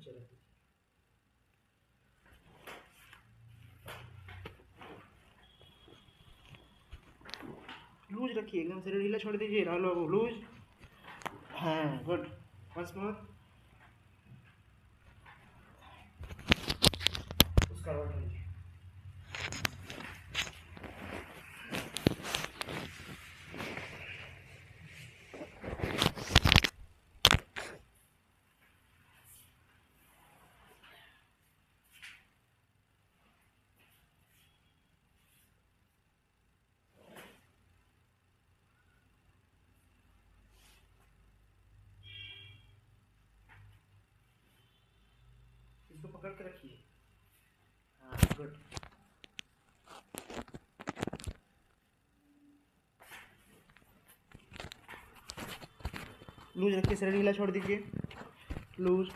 नीचे रख दीजिए। लूज रखिए, एकदम से ढीला छोड़ दीजिए। Hello loose. हाँ गुड। Once more. उसका रोल लीजिए। इसको पकड़ के रखिए। हाँ गुड। लूज रखिए, सिर ढीला छोड़ दीजिए। लूज।